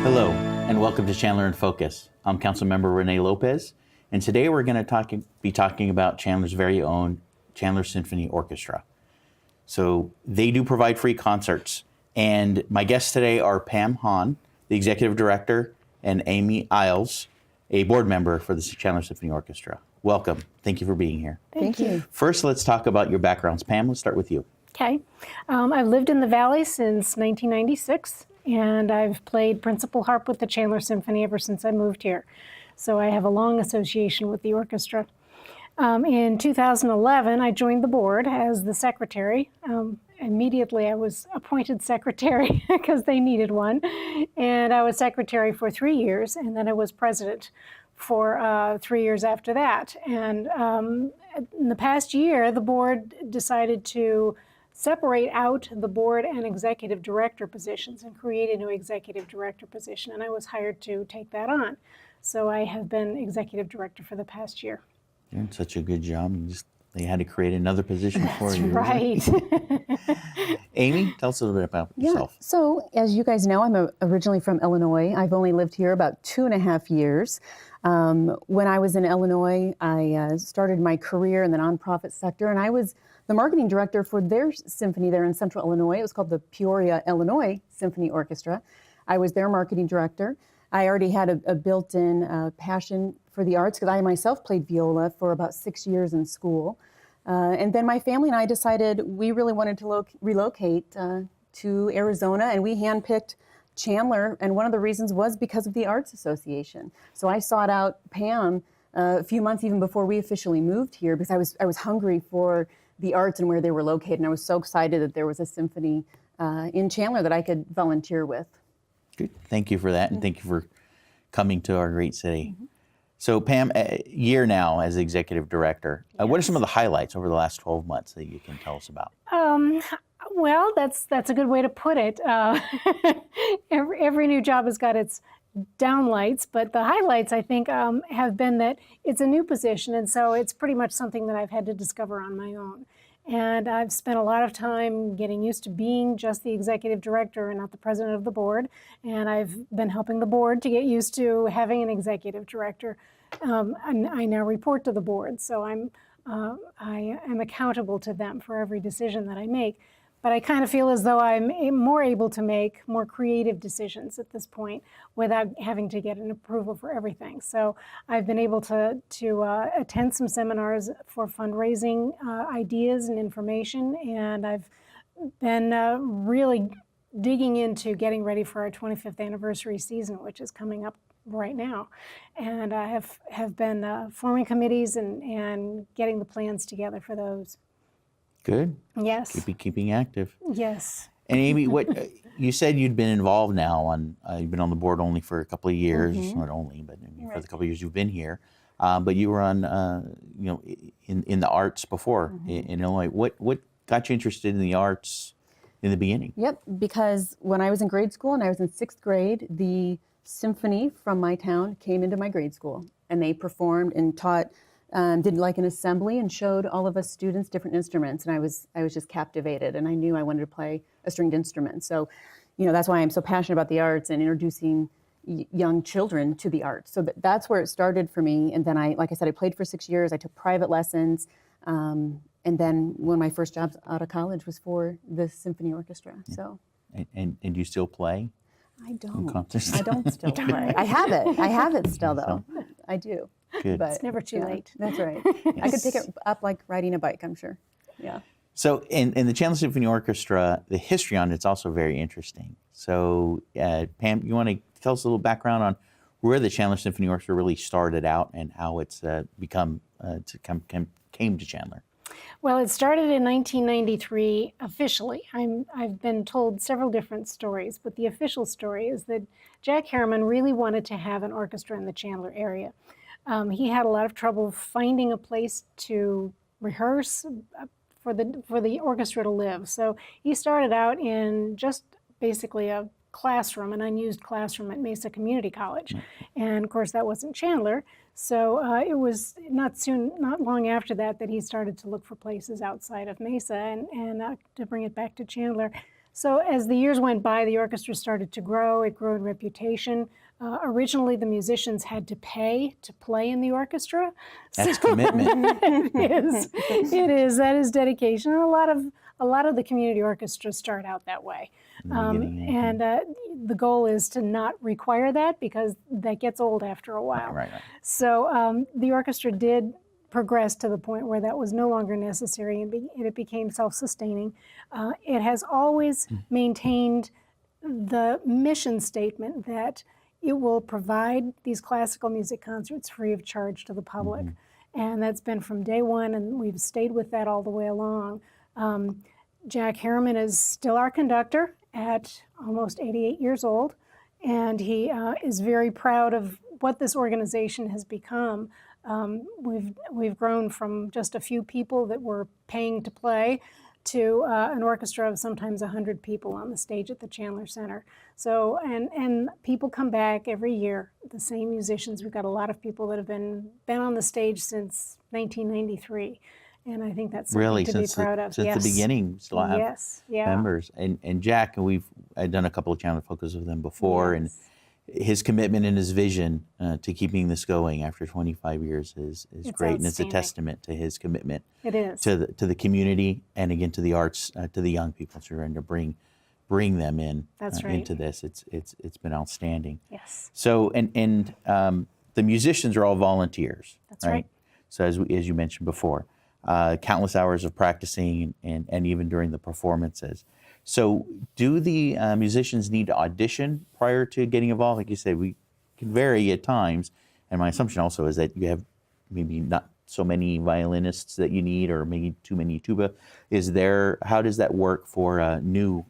Hello, and welcome to Chandler in Focus. I'm Councilmember Rene Lopez, and today we're going to be talking about Chandler's very own Chandler Symphony Orchestra. So they do provide free concerts, and my guests today are Pam Hahn, the Executive Director, and Amy Aeilts, a board member for the Chandler Symphony Orchestra. Welcome. Thank you for being here. Thank you. First, let's talk about your backgrounds. Pam, let's start with you. Okay. I've lived in the Valley since 1996, and I've played principal harp with the Chandler Symphony ever since I moved here. So I have a long association with the orchestra. In 2011, I joined the board as the secretary. Immediately, I was appointed secretary because they needed one. And I was secretary for 3 years, and then I was president for 3 years after that. And in the past year, the board decided to separate out the board and executive director positions and create a new executive director position. And I was hired to take that on. So I have been executive director for the past year. You're doing such a good job. They had to create another position for you. Right. Amy, tell us a little bit about yourself. So as you guys know, I'm originally from Illinois. I've only lived here about 2.5 years. When I was in Illinois, I started my career in the nonprofit sector, and I was the marketing director for their symphony there in Central Illinois. It was called the Peoria, Illinois Symphony Orchestra. I was their marketing director. I already had a built-in passion for the arts because I myself played viola for about 6 years in school. And then my family and I decided we really wanted to relocate to Arizona, and we handpicked Chandler, and one of the reasons was because of the Arts Association. So I sought out Pam a few months even before we officially moved here because I was hungry for the arts and where they were located, and I was so excited that there was a symphony in Chandler that I could volunteer with. Good. Thank you for that, and thank you for coming to our great city. Mm-hmm. So Pam, a year now as executive director, Yes. What are some of the highlights over the last 12 months that you can tell us about? Well, that's a good way to put it. Every new job has got its downlights, but the highlights, I think, have been that it's a new position, and so it's pretty much something that I've had to discover on my own. And I've spent a lot of time getting used to being just the executive director and not the president of the board. And I've been helping the board to get used to having an executive director. And I now report to the board, so I am accountable to them for every decision that I make. But I kind of feel as though I'm more able to make more creative decisions at this point without having to get an approval for everything. So I've been able to attend some seminars for fundraising ideas and information, and I've been really digging into getting ready for our 25th anniversary season, which is coming up right now. And I have been forming committees and getting the plans together for those. Good. Yes. Keeping active. Yes. And Amy, what you said you'd been involved now you've been on the board only for a couple of years, not only, but for the couple of years you've been here. But you were on, in the arts before in Illinois. What got you interested in the arts in the beginning? Yep, because when I was in grade school and I was in 6th grade, the symphony from my town came into my grade school, and they performed and taught. Did like an assembly and showed all of us students different instruments, and I was just captivated, and I knew I wanted to play a stringed instrument. So, that's why I'm so passionate about the arts and introducing young children to the arts. So that's where it started for me. And then like I said, I played for 6 years. I took private lessons, and then one of my first jobs out of college was for the Symphony Orchestra. Yeah. So. And you still play? I don't. I don't still play. I have it still though. I do. Good. But it's never too late. That's right. Yes. I could pick it up like riding a bike, I'm sure. Yeah. So in the Chandler Symphony Orchestra, the history on it's also very interesting. So Pam, you want to tell us a little background on where the Chandler Symphony Orchestra really started out and how it's came to Chandler? Well, it started in 1993 officially. I've been told several different stories, but the official story is that Jack Harriman really wanted to have an orchestra in the Chandler area. He had a lot of trouble finding a place to rehearse for the orchestra to live. So he started out in just basically a classroom, an unused classroom at Mesa Community College. And of course that wasn't Chandler. So it was not long after that he started to look for places outside of Mesa and to bring it back to Chandler. So as the years went by, the orchestra started to grow. It grew in reputation. Originally, the musicians had to pay to play in the orchestra. That's commitment. It is. It is. That is dedication. And a lot of the community orchestras start out that way. And the goal is to not require that, because that gets old after a while. Right. So the orchestra did progress to the point where that was no longer necessary, and it became self-sustaining. It has always maintained the mission statement that it will provide these classical music concerts free of charge to the public. And that's been from day one, and we've stayed with that all the way along. Jack Harriman is still our conductor at almost 88 years old, and he is very proud of what this organization has become. We've grown from just a few people that were paying to play to an orchestra of sometimes 100 people on the stage at the Chandler Center. So, and people come back every year, the same musicians. We've got a lot of people that have been on the stage since 1993. And I think that's something to be proud of. Since the beginning, still have members. And Jack, I've done a couple of Chandler Focus with him before, and his commitment and his vision to keeping this going after 25 years is great, and it's a testament to his commitment. It is. To the community, and again to the arts, to the young people, trying to bring them in into this. It's been outstanding. Yes. So and the musicians are all volunteers. That's right. So as you mentioned before, countless hours of practicing and even during the performances. So do the musicians need to audition prior to getting involved? Like you said, we can vary at times. And my assumption also is that you have maybe not so many violinists that you need, or maybe too many tuba. How does that work for new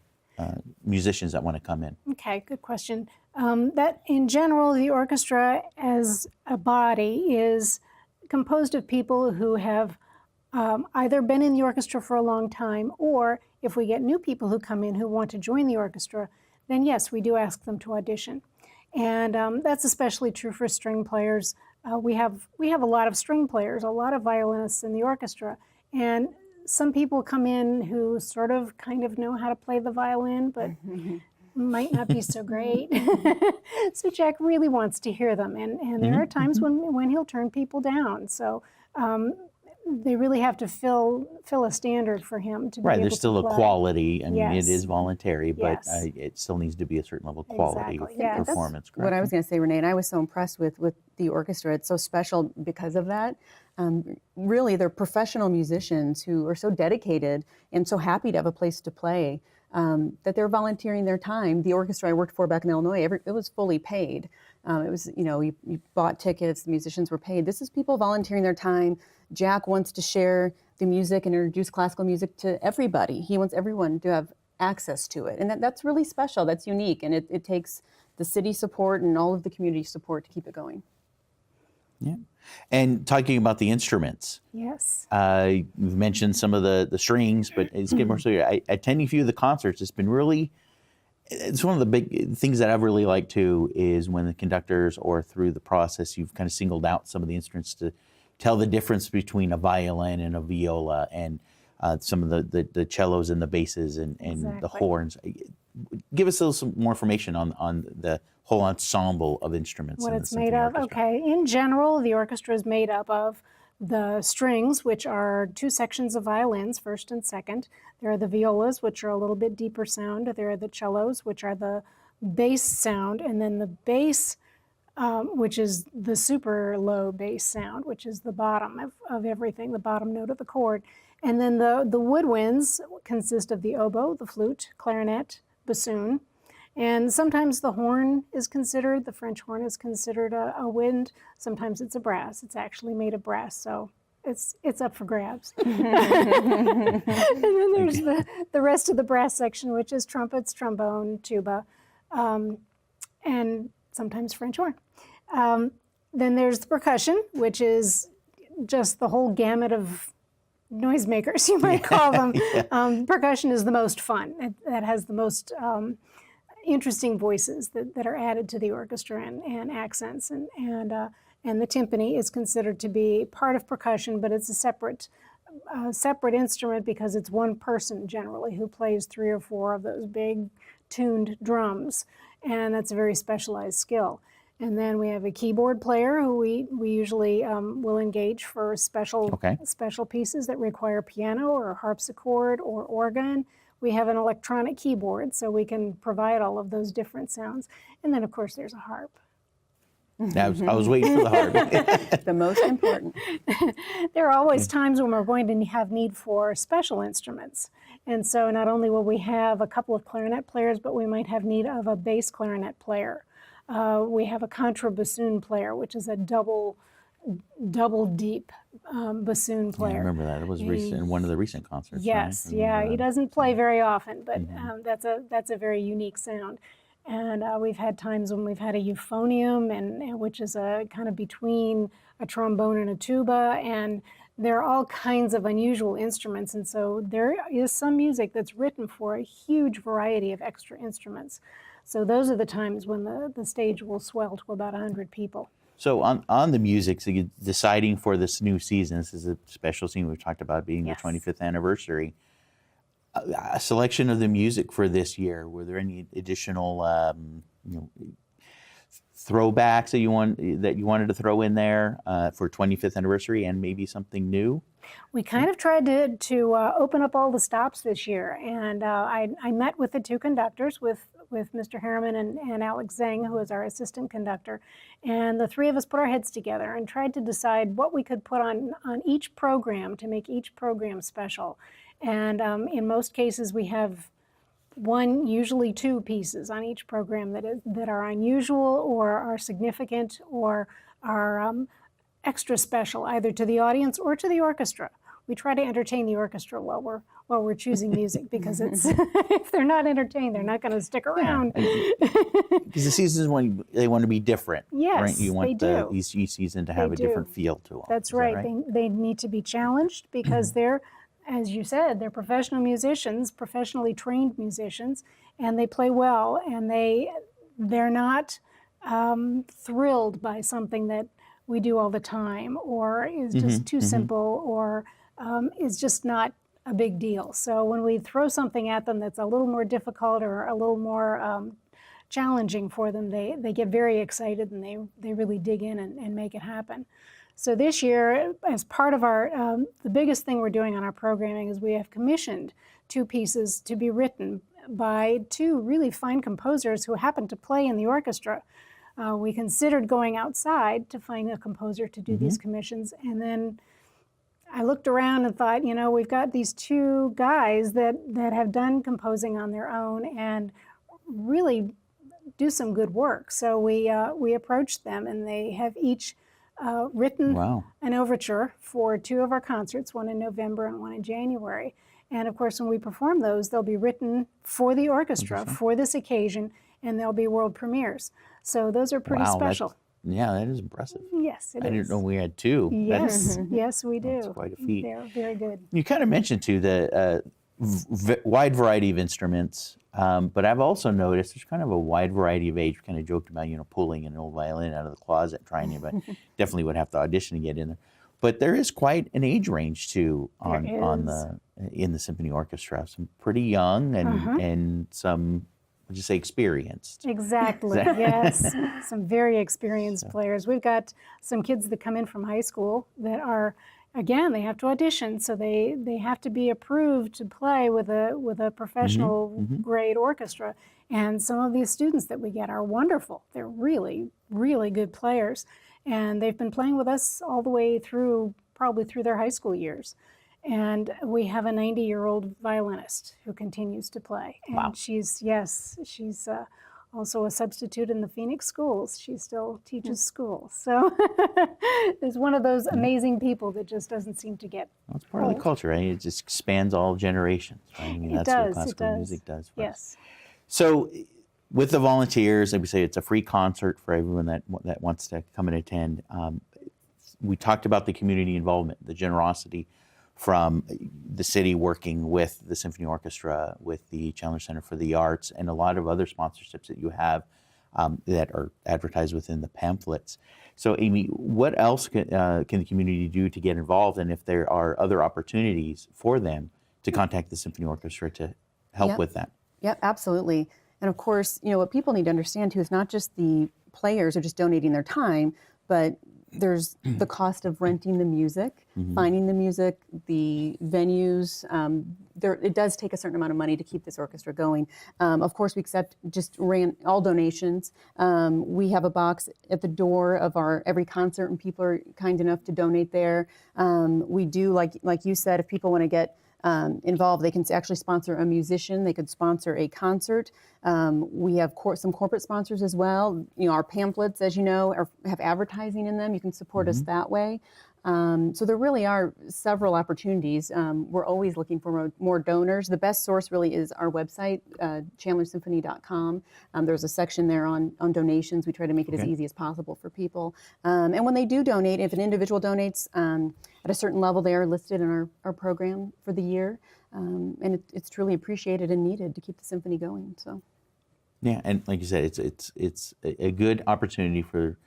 musicians that want to come in? Okay, good question. That in general, the orchestra as a body is composed of people who have either been in the orchestra for a long time, or if we get new people who come in who want to join the orchestra, then yes, we do ask them to audition. And that's especially true for string players. We have a lot of string players, a lot of violinists in the orchestra, and some people come in who sort of kind of know how to play the violin, but might not be so great. So Jack really wants to hear them, and there are times when he'll turn people down. So they really have to fill a standard for him to be able There's still to a quality. I mean, Yes. it is voluntary, but Yes. it still needs to be a certain level of quality Exactly. of Yeah, that's performance. What I correct? was going to say, Renee, and I was so impressed with the orchestra. It's so special because of that. Really, they're professional musicians who are so dedicated and so happy to have a place to play that they're volunteering their time. The orchestra I worked for back in Illinois, it was fully paid. It was, you bought tickets, the musicians were paid. This is people volunteering their time. Jack wants to share the music and introduce classical music to everybody. He wants everyone to have access to it. And that's really special. That's unique. And it takes the city support and all of the community support to keep it going. Yeah. And talking about the instruments, Yes. you've mentioned some of the strings, but it's getting more so. Attending a few of the concerts, it's one of the big things that I've really liked too, is when the conductors or through the process, you've kind of singled out some of the instruments to tell the difference between a violin and a viola, and some of the cellos and the basses and the Exactly. horns. Give us a little some more information on the whole ensemble of instruments. What in the it's made symphony of. orchestra. Okay. In general, the orchestra is made up of the strings, which are two sections of violins, first and second. There are the violas, which are a little bit deeper sound. There are the cellos, which are the bass sound, and then the bass, which is the super low bass sound, which is the bottom of everything, the bottom note of the chord. And then the woodwinds consist of the oboe, the flute, clarinet, bassoon. And sometimes the horn is considered, the French horn is considered a wind. Sometimes it's a brass. It's actually made of brass, so it's up for grabs. And then there's the rest of the brass section, which is trumpets, trombone, tuba, and sometimes French horn. Then there's the percussion, which is just the whole gamut of noisemakers, you might call them. Percussion is the most fun. That has the most interesting voices that are added to the orchestra and accents, and the timpani is considered to be part of percussion, but it's a separate a separate instrument because it's one person generally who plays 3 or 4 of those big tuned drums, and that's a very specialized skill. And then we have a keyboard player who we usually will engage for special pieces that require piano or harpsichord or organ. We have an electronic keyboard, so we can provide all of those different sounds. And then, of course, there's a harp. I was waiting for the harp. The most important. There are always times when we're going to have need for special instruments. And so not only will we have a couple of clarinet players, but we might have need of a bass clarinet player. We have a contrabassoon player, which is a double deep bassoon player. Yeah, I remember that. It was in one of the recent concerts. Yes, right? yeah. He doesn't play very often, but that's a very unique sound. And we've had times when we've had a euphonium, and which is a kind of between a trombone and a tuba, and there are all kinds of unusual instruments. And so there is some music that's written for a huge variety of extra instruments. So those are the times when the stage will swell to about 100 people. So on the music, so you're deciding for this new season, this is a special scene we've talked about being the 25th anniversary. A selection of the music for this year, were there any additional throwbacks that you wanted to throw in there for 25th anniversary, and maybe something new? We kind of tried to open up all the stops this year, and I met with the 2 conductors, with Mr. Harriman and Alex Zeng, who is our assistant conductor, and the 3 of us put our heads together and tried to decide what we could put on each program to make each program special. And in most cases, we have 1, usually 2 pieces on each program that are unusual or are significant or are extra special, either to the audience or to the orchestra. We try to entertain the orchestra while we're choosing music, because it's if they're not entertained, they're not going to stick around. Because the seasons when they want to be different. Yes, right? You want they do. each season to have a different feel to them. That's right. They need to be challenged because they're, as you said, they're professional musicians, professionally trained musicians, and they play well, and they're not thrilled by something that we do all the time, or is just too simple, or is just not a big deal. So when we throw something at them that's a little more difficult or a little more challenging for them, they get very excited, and they really dig in and make it happen. So this year, as part of our, the biggest thing we're doing on our programming is we have commissioned 2 pieces to be written by 2 really fine composers who happen to play in the orchestra. We considered going outside to find a composer to do these commissions, and then I looked around and thought, we've got these 2 guys that have done composing on their own and really do some good work. So we approached them, and they have each written an overture for 2 of our concerts, one in November and one in January. And of course, when we perform those, they'll be written for the orchestra for this occasion, and they'll be world premieres. So those are pretty special. That is impressive. Yes, it is. I didn't know we had 2. Yes, yes, we do. That's quite a feat. They're very good. You kind of mentioned too the wide variety of instruments, but I've also noticed there's kind of a wide variety of age. We kind of joked about pulling an old violin out of the closet, trying to, but definitely would have to audition to get in there. But there is quite an age range too in the symphony orchestra. Some pretty young and some, would you say, experienced? Exactly. Yes, some very experienced players. We've got some kids that come in from high school that are, again, they have to audition, so they have to be approved to play with a professional grade orchestra. And some of these students that we get are wonderful. They're really, really good players, and they've been playing with us all the way through, probably through their high school years. And we have a 90-year-old violinist who continues to play, and she's also a substitute in the Phoenix schools. She still teaches school. So there's one of those amazing people that just doesn't seem to get It's part of the culture, right? It just spans all generations, right? I mean, that's what classical music does for us. So with the volunteers, like we say, it's a free concert for everyone that wants to come and attend. We talked about the community involvement, the generosity from the city working with the Symphony Orchestra, with the Chandler Center for the Arts, and a lot of other sponsorships that you have. that are advertised within the pamphlets. So, Amy, what else can the community do to get involved, and if there are other opportunities for them to contact the Symphony Orchestra to help Yep. with that? Yep, absolutely. And of course, what people need to understand too is not just the players are just donating their time, but there's the cost of renting the music, finding the music, the venues. It does take a certain amount of money to keep this orchestra going. Of course, we accept all donations. We have a box at the door of our every concert, and people are kind enough to donate there. We do, like you said, if people want to get involved, they can actually sponsor a musician. They could sponsor a concert. We have some corporate sponsors as well. Our pamphlets, as you know, have advertising in them. You can support us that way. So there really are several opportunities. We're always looking for more donors. The best source really is our website, chandlersymphony.com. There's a section there on donations. We try to make it as easy as possible for people. And when they do donate, if an individual donates at a certain level, they are listed in our program for the year. And it's truly appreciated and needed to keep the symphony going. So. Yeah, and like you said, it's a good opportunity for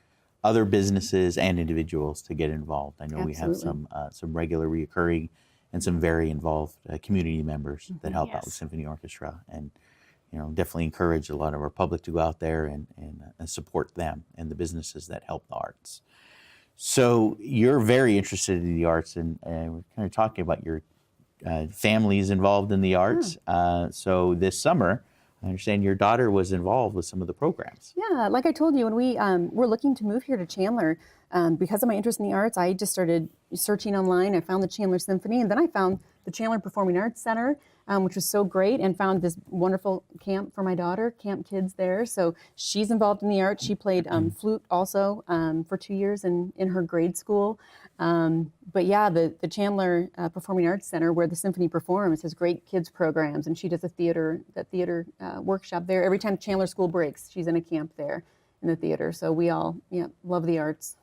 other businesses and individuals to get involved. I know we have some regular reoccurring and some very involved community members that help out with Symphony Orchestra, and definitely encourage a lot of our public to go out there and support them and the businesses that help the arts. So you're very interested in the arts, and we're kind of talking about your families involved in the arts. So this summer, I understand your daughter was involved with some of the programs. Yeah, like I told you, when we were looking to move here to Chandler, because of my interest in the arts, I just started searching online. I found the Chandler Symphony, and then I found the Chandler Performing Arts Center, which was so great, and found this wonderful camp for my daughter, Camp Kids there. So she's involved in the arts. She played flute also for 2 years in her grade school. But yeah, the Chandler Performing Arts Center, where the symphony performs, has great kids programs, and she does a theater workshop there. Every time Chandler School breaks, she's in a camp there in the theater. So we all love the arts.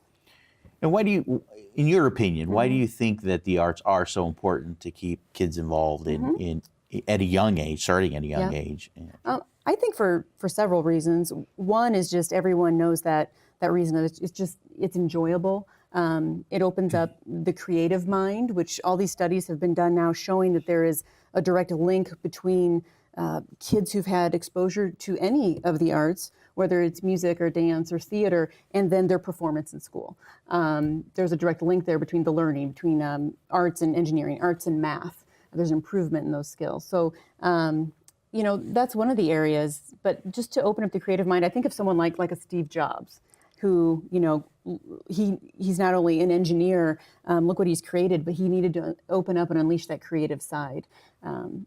And why do you, in your opinion, why do you think that the arts are so important to keep kids involved in at a young age, starting at a young age? I think for several reasons. One is just everyone knows that reason. It's enjoyable. It opens up the creative mind, which all these studies have been done now showing that there is a direct link between kids who've had exposure to any of the arts, whether it's music or dance or theater, and then their performance in school. There's a direct link there between the learning, between arts and engineering, arts and math. There's improvement in those skills. So, that's one of the areas. But just to open up the creative mind, I think of someone like a Steve Jobs, who, he's not only an engineer, look what he's created, but he needed to open up and unleash that creative side.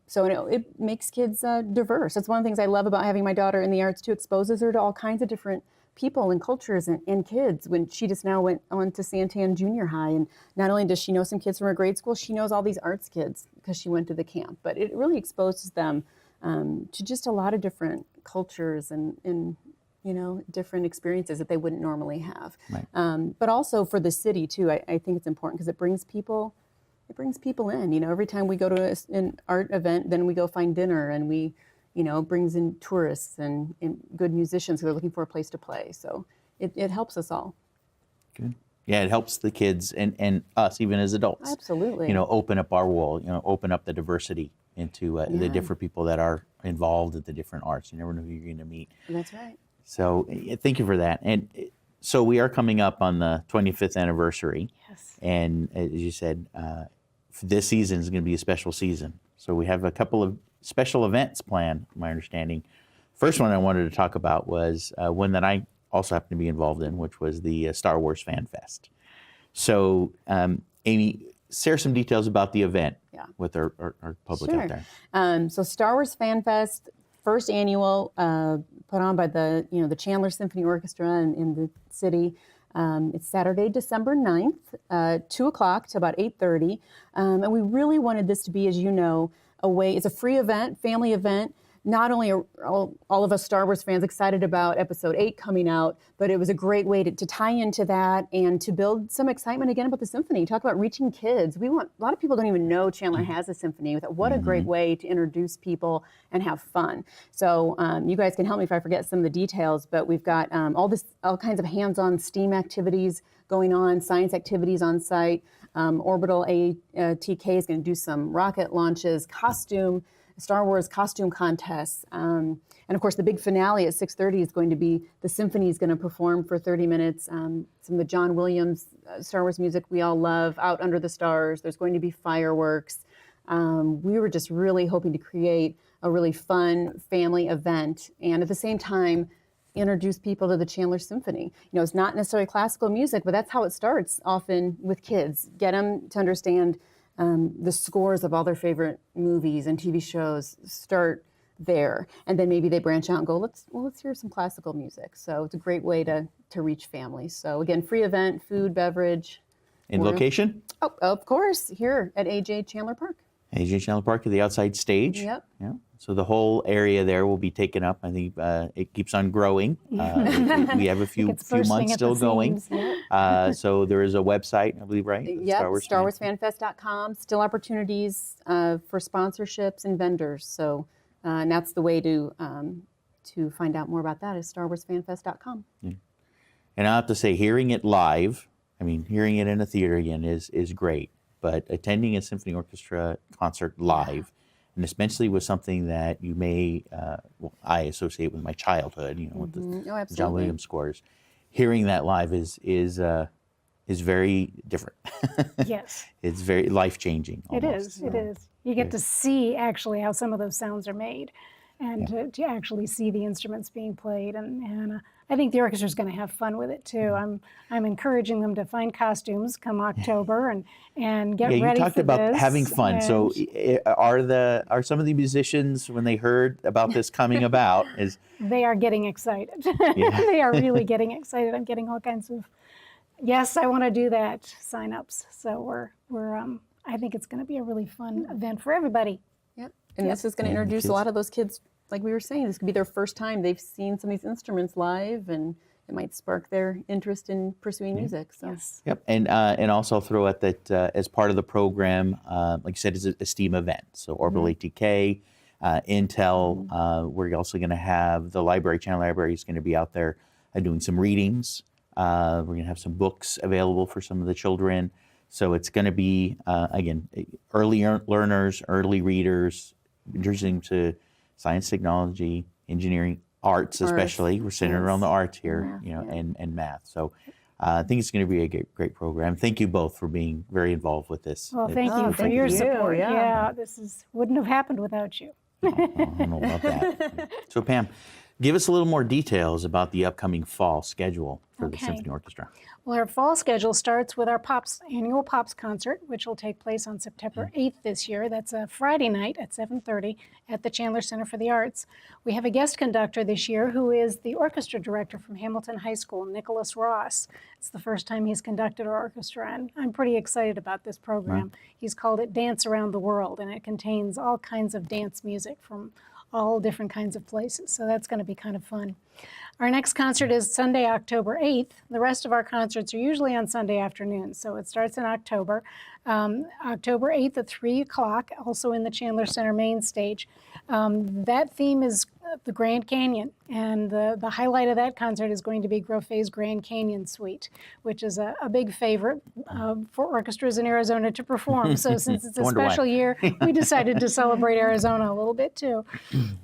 So it makes kids diverse. That's one of the things I love about having my daughter in the arts too. Exposes her to all kinds of different people and cultures and kids. When she just now went on to Santan Junior High, and not only does she know some kids from her grade school, she knows all these arts kids because she went to the camp. But it really exposes them to just a lot of different cultures and different experiences that they wouldn't normally have. Right. But also for the city too, I think it's important because it brings people in. Every time we go to an art event, then we go find dinner, and we, brings in tourists and good musicians who are looking for a place to play. So it helps us all. Good. Yeah, it helps the kids and us, even as adults. Absolutely. Open up our world, open up the diversity into the different people that are involved in the different arts. You never know who you're going to meet. That's right. So thank you for that. And so we are coming up on the 25th anniversary. Yes. And as you said, this season is going to be a special season. So we have a couple of special events planned, my understanding. First one I wanted to talk about was one that I also happen to be involved in, which was the Star Wars Fan Fest. So Amy, share some details about the event with our public out there. So Star Wars Fan Fest, first annual, put on by the Chandler Symphony Orchestra in the city. It's Saturday, December 9th, 2 o'clock to about 8:30. And we really wanted this to be, as you know, a way, it's a free event, family event, not only are all of us Star Wars fans excited about Episode 8 coming out, but it was a great way to tie into that and to build some excitement again about the symphony. Talk about reaching kids. A lot of people don't even know Chandler has a symphony. What a great way to introduce people and have fun. So you guys can help me if I forget some of the details, but we've got all kinds of hands-on STEAM activities going on, science activities on site. Orbital ATK is going to do some rocket launches, Star Wars costume contests. And of course, the big finale at 6:30 is going to be the symphony is going to perform for 30 minutes. Some of the John Williams Star Wars music we all love, Out Under the Stars. There's going to be fireworks. We were just really hoping to create a really fun family event and at the same time introduce people to the Chandler Symphony. It's not necessarily classical music, but that's how it starts often with kids. Get them to understand the scores of all their favorite movies and TV shows, start there. And then maybe they branch out and go, let's hear some classical music. So it's a great way to reach families. So again, free event, food, beverage. In location? Oh, of course, here at AJ Chandler Park. AJ Chandler Park at the outside stage. Yep. Yeah. So the whole area there will be taken up. I think it keeps on growing. We have a few months still going. So there is a website, I believe, right? Yep, StarWarsFanFest.com. Still opportunities for sponsorships and vendors. So and that's the way to find out more about that is StarWarsFanFest.com. Yeah. And I have to say, hearing it live, hearing it in a theater again is great. But attending a symphony orchestra concert live, and especially with something that you may, I associate with my childhood, with the John Williams scores, hearing that live is very different. Yes. It's very life-changing. It is. You get to see actually how some of those sounds are made and to actually see the instruments being played. And I think the orchestra is going to have fun with it too. I'm encouraging them to find costumes come October and get ready for this. You talked about having fun. So are some of the musicians, when they heard about this coming about, they are getting excited. They are really getting excited. I'm getting all kinds of yes, I want to do that signups. So I think it's going to be a really fun event for everybody. Yep. And this is going to introduce a lot of those kids. Like we were saying, this could be their first time they've seen some of these instruments live, and it might spark their interest in pursuing music. So. Yes. Yep, and also throw out that as part of the program, like you said, is a STEAM event. So Orbital ATK, Intel. We're also going to have the library. Chandler Library is going to be out there doing some readings. We're going to have some books available for some of the children. So it's going to be again, early learners, early readers, introducing to science, technology, engineering, arts especially. We're centered around the arts here, and math. So I think it's going to be a great program. Thank you both for being very involved with this. Well, thank you for your support. Yeah, this wouldn't have happened without you. I don't know about that. So Pam, give us a little more details about the upcoming fall schedule for the Symphony Orchestra. Well, our fall schedule starts with our annual Pops concert, which will take place on September 8th this year. That's a Friday night at 7:30 at the Chandler Center for the Arts. We have a guest conductor this year who is the orchestra director from Hamilton High School, Nicholas Ross. It's the first time he's conducted our orchestra, and I'm pretty excited about this program. He's called it Dance Around the World, and it contains all kinds of dance music from all different kinds of places. So that's going to be kind of fun. Our next concert is Sunday, October 8th. The rest of our concerts are usually on Sunday afternoons. So it starts in October. October 8th at 3 o'clock, also in the Chandler Center main stage. That theme is the Grand Canyon. And the highlight of that concert is going to be Grofet's Grand Canyon Suite, which is a big favorite for orchestras in Arizona to perform. So since it's a special year, we decided to celebrate Arizona a little bit too.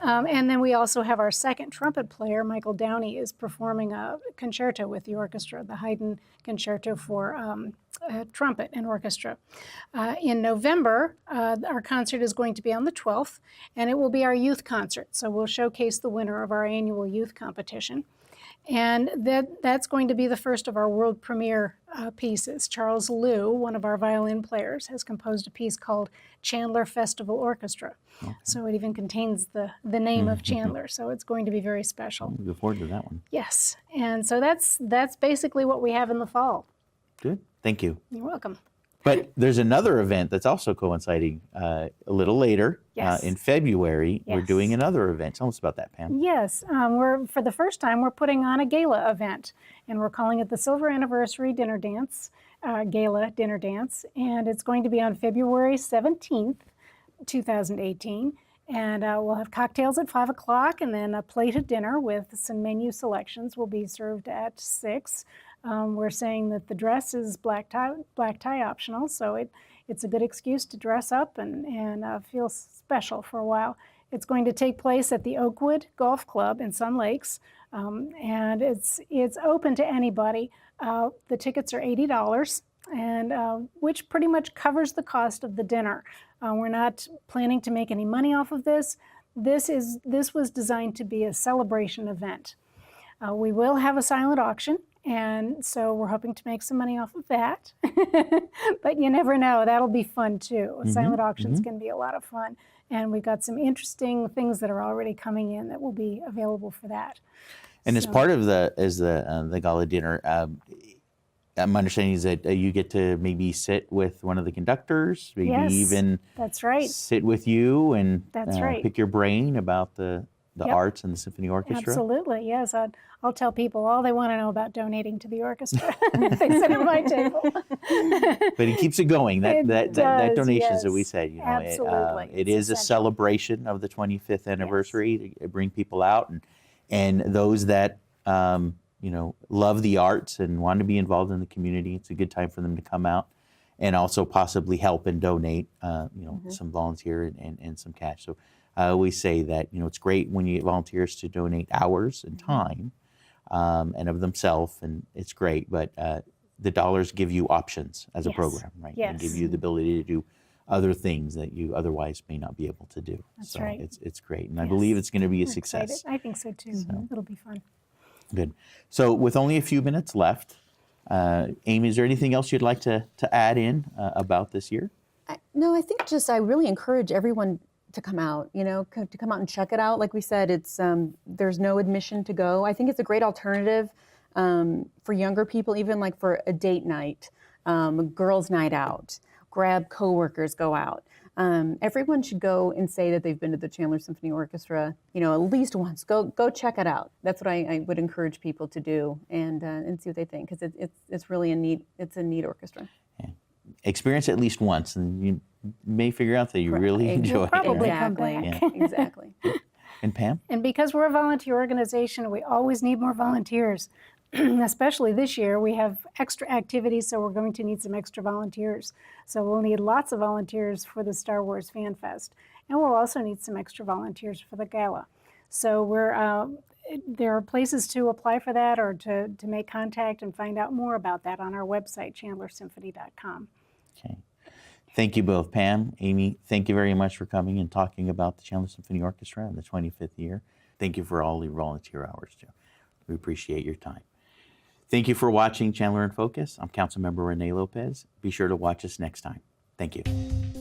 And then we also have our second trumpet player, Michael Downey, is performing a concerto with the orchestra, the Haydn Concerto for trumpet and orchestra. In November, our concert is going to be on the 12th, and it will be our youth concert. So we'll showcase the winner of our annual youth competition. And that's going to be the first of our world premiere pieces. Charles Liu, one of our violin players, has composed a piece called Chandler Festival Orchestra. So it even contains the name of Chandler. So it's going to be very special. Look forward to that one. Yes. And so that's basically what we have in the fall. Good. Thank you. You're welcome. But there's another event that's also coinciding a little later. Yes. In February, we're Yes. doing another event. Tell us about that, Pam. Yes, for the first time, we're putting on a gala event, and we're calling it the Silver Anniversary Dinner Dance, Gala Dinner Dance, and it's going to be on February 17th, 2018. And we'll have cocktails at 5 o'clock, and then a plate of dinner with some menu selections will be served at 6. We're saying that the dress is black tie optional, so it's a good excuse to dress up and feel special for a while. It's going to take place at the Oakwood Golf Club in Sun Lakes, and it's open to anybody. The tickets are $80, and which pretty much covers the cost of the dinner. We're not planning to make any money off of this. This was designed to be a celebration event. We will have a silent auction, and so we're hoping to make some money off of that. But you never know, that'll be fun too. Silent auctions can be a lot of fun. And we've got some interesting things that are already coming in that will be available for that. And as part of the gala dinner, my understanding is that you get to maybe sit with one of the conductors, maybe Yes, even that's right. sit with you and That's right. pick your brain about the Yep. arts and the symphony orchestra. Absolutely, yes. I'll tell people all they want to know about donating to the orchestra if they sit at my table. But it keeps it going. That does, donations that we yes. said, Absolutely. it It's is a essential. celebration of the 25th anniversary to bring people out and those that love the arts and want to be involved in the community. It's a good time for them to come out and also possibly help and donate, some volunteer and some cash. So I always say that, it's great when you get volunteers to donate hours and time and of themselves, and it's great, but the dollars give you options as a Yes. program, right? Yes. And give you the ability to do other things that you otherwise may not be able to do. That's so right. It's great, and I Yes. believe it's going to be a I'm success. excited. I think so too. It'll be fun. Good. So with only a few minutes left, Amy, is there anything else you'd like to add in about this year? No, I think I really encourage everyone to come out, to come out and check it out. Like we said, it's there's no admission to go. I think it's a great alternative for younger people, even like for a date night, girls' night out, grab coworkers, go out. Everyone should go and say that they've been to the Chandler Symphony Orchestra, at least once. Go check it out. That's what I would encourage people to do and see what they think, because it's really a neat orchestra. Yeah. Experience it at least once, and you may figure out that you really enjoy it. probably right? come Exactly. back. Exactly. And Pam? And because we're a volunteer organization, we always need more volunteers. Especially this year, we have extra activities, so we're going to need some extra volunteers. So we'll need lots of volunteers for the Star Wars Fan Fest, and we'll also need some extra volunteers for the gala. So there are places to apply for that or to make contact and find out more about that on our website, chandlersymphony.com. Okay. Thank you both. Pam, Amy, thank you very much for coming and talking about the Chandler Symphony Orchestra in the 25th year. Thank you for all your volunteer hours, too. We appreciate your time. Thank you for watching Chandler in Focus. I'm Councilmember Rene Lopez. Be sure to watch us next time. Thank you.